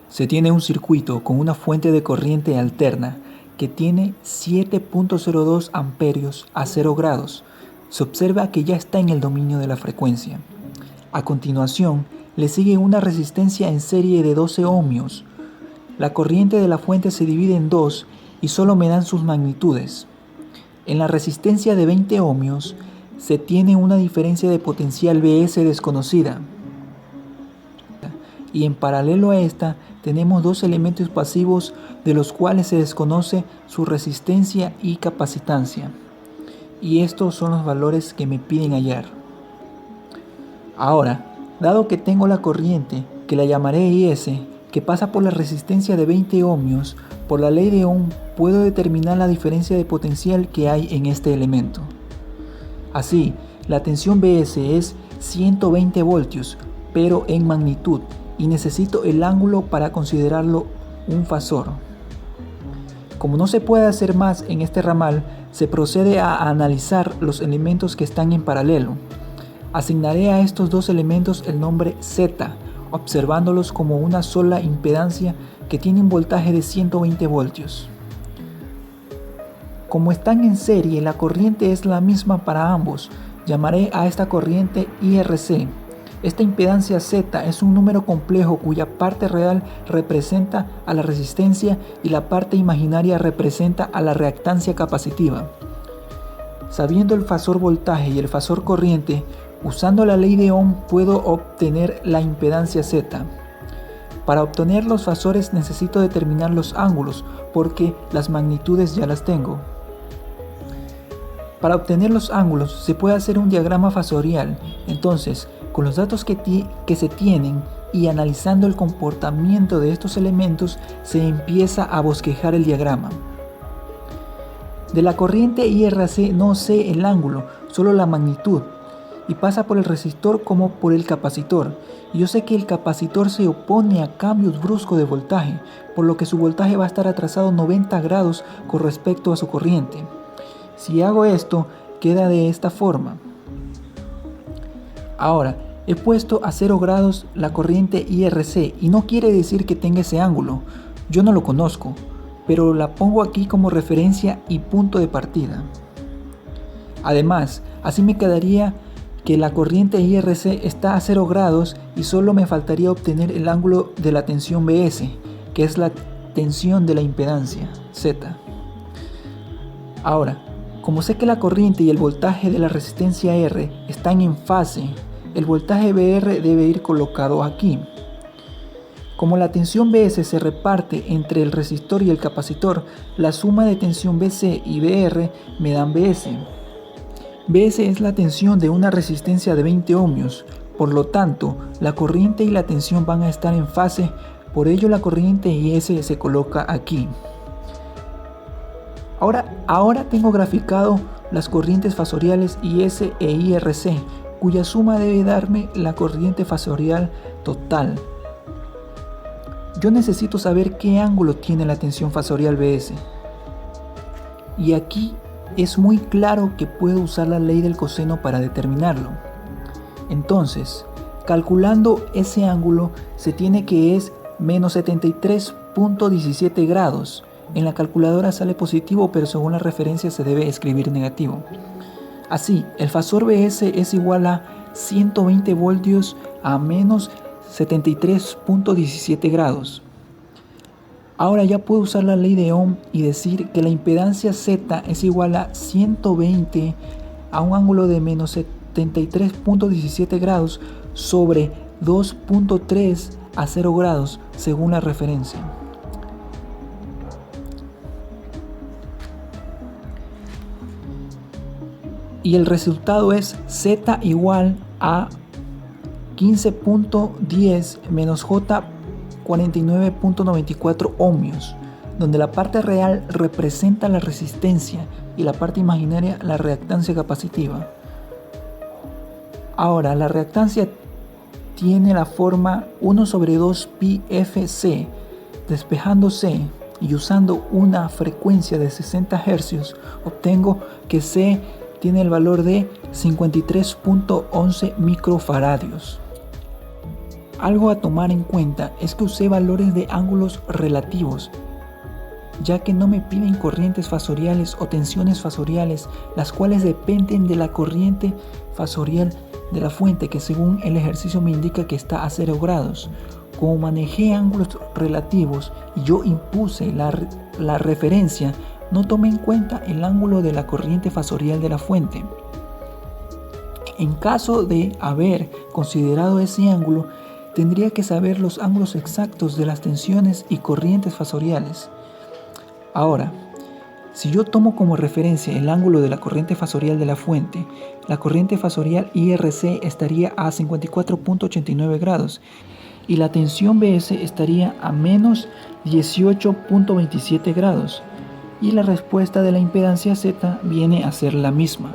Se tiene un circuito con una fuente de corriente alterna que tiene 7.02 amperios a 0 grados. Se observa que ya está en el dominio de la frecuencia. A continuación, le sigue una resistencia en serie de 12 ohmios. La corriente de la fuente se divide en dos y solo me dan sus magnitudes. En la resistencia de 20 ohmios se tiene una diferencia de potencial Vs desconocida. Y en paralelo a esta tenemos dos elementos pasivos de los cuales se desconoce su resistencia y capacitancia. Y estos son los valores que me piden hallar. Ahora, dado que tengo la corriente, que la llamaré IS, que pasa por la resistencia de 20 ohmios, por la ley de Ohm puedo determinar la diferencia de potencial que hay en este elemento. Así, la tensión Vs es 120 voltios, pero en magnitud, y necesito el ángulo para considerarlo un fasor. Como no se puede hacer más en este ramal, se procede a analizar los elementos que están en paralelo. Asignaré a estos dos elementos el nombre Z, observándolos como una sola impedancia que tiene un voltaje de 120 voltios. Como están en serie, la corriente es la misma para ambos. Llamaré a esta corriente IRC. Esta impedancia Z es un número complejo cuya parte real representa a la resistencia y la parte imaginaria representa a la reactancia capacitiva. Sabiendo el fasor voltaje y el fasor corriente, usando la ley de Ohm puedo obtener la impedancia Z. Para obtener los fasores necesito determinar los ángulos porque las magnitudes ya las tengo. Para obtener los ángulos se puede hacer un diagrama fasorial. Entonces, con los datos que se tienen y analizando el comportamiento de estos elementos, se empieza a bosquejar el diagrama. De la corriente IRC no sé el ángulo, solo la magnitud, y pasa por el resistor como por el capacitor. Y yo sé que el capacitor se opone a cambios bruscos de voltaje, por lo que su voltaje va a estar atrasado 90 grados con respecto a su corriente. Si hago esto, queda de esta forma. Ahora, he puesto a 0 grados la corriente IRC y no quiere decir que tenga ese ángulo. Yo no lo conozco, pero la pongo aquí como referencia y punto de partida. Además, así me quedaría que la corriente IRC está a 0 grados y solo me faltaría obtener el ángulo de la tensión Vs, que es la tensión de la impedancia Z. Ahora, como sé que la corriente y el voltaje de la resistencia R están en fase, el voltaje VR debe ir colocado aquí. Como la tensión Vs se reparte entre el resistor y el capacitor, la suma de tensión Vc y Vr me dan Vs. Vs es la tensión de una resistencia de 20 ohmios, por lo tanto, la corriente y la tensión van a estar en fase, por ello la corriente IS se coloca aquí. Ahora tengo graficado las corrientes fasoriales IS e IRC, cuya suma debe darme la corriente fasorial total. Yo necesito saber qué ángulo tiene la tensión fasorial Vs. Y aquí es muy claro que puedo usar la ley del coseno para determinarlo. Entonces, calculando ese ángulo, se tiene que es menos 73.17 grados. En la calculadora sale positivo, pero según la referencia se debe escribir negativo. Así, el fasor Vs es igual a 120 voltios a menos 73.17 grados. Ahora ya puedo usar la ley de Ohm y decir que la impedancia Z es igual a 120 a un ángulo de menos 73.17 grados sobre 2.3 a 0 grados según la referencia. Y el resultado es Z igual a 15.10 menos J 49.94 ohmios, donde la parte real representa la resistencia y la parte imaginaria la reactancia capacitiva. Ahora, la reactancia tiene la forma 1 sobre 2 pi fc. Despejándose y usando una frecuencia de 60 Hz, obtengo que C tiene el valor de 53.11 microfaradios. Algo a tomar en cuenta es que usé valores de ángulos relativos, ya que no me piden corrientes fasoriales o tensiones fasoriales, las cuales dependen de la corriente fasorial de la fuente, que según el ejercicio me indica que está a 0 grados. Como manejé ángulos relativos y yo impuse la referencia, no tomé en cuenta el ángulo de la corriente fasorial de la fuente. En caso de haber considerado ese ángulo, tendría que saber los ángulos exactos de las tensiones y corrientes fasoriales. Ahora, si yo tomo como referencia el ángulo de la corriente fasorial de la fuente, la corriente fasorial IRC estaría a 54.89 grados y la tensión BS estaría a menos 18.27 grados, y la respuesta de la impedancia Z viene a ser la misma.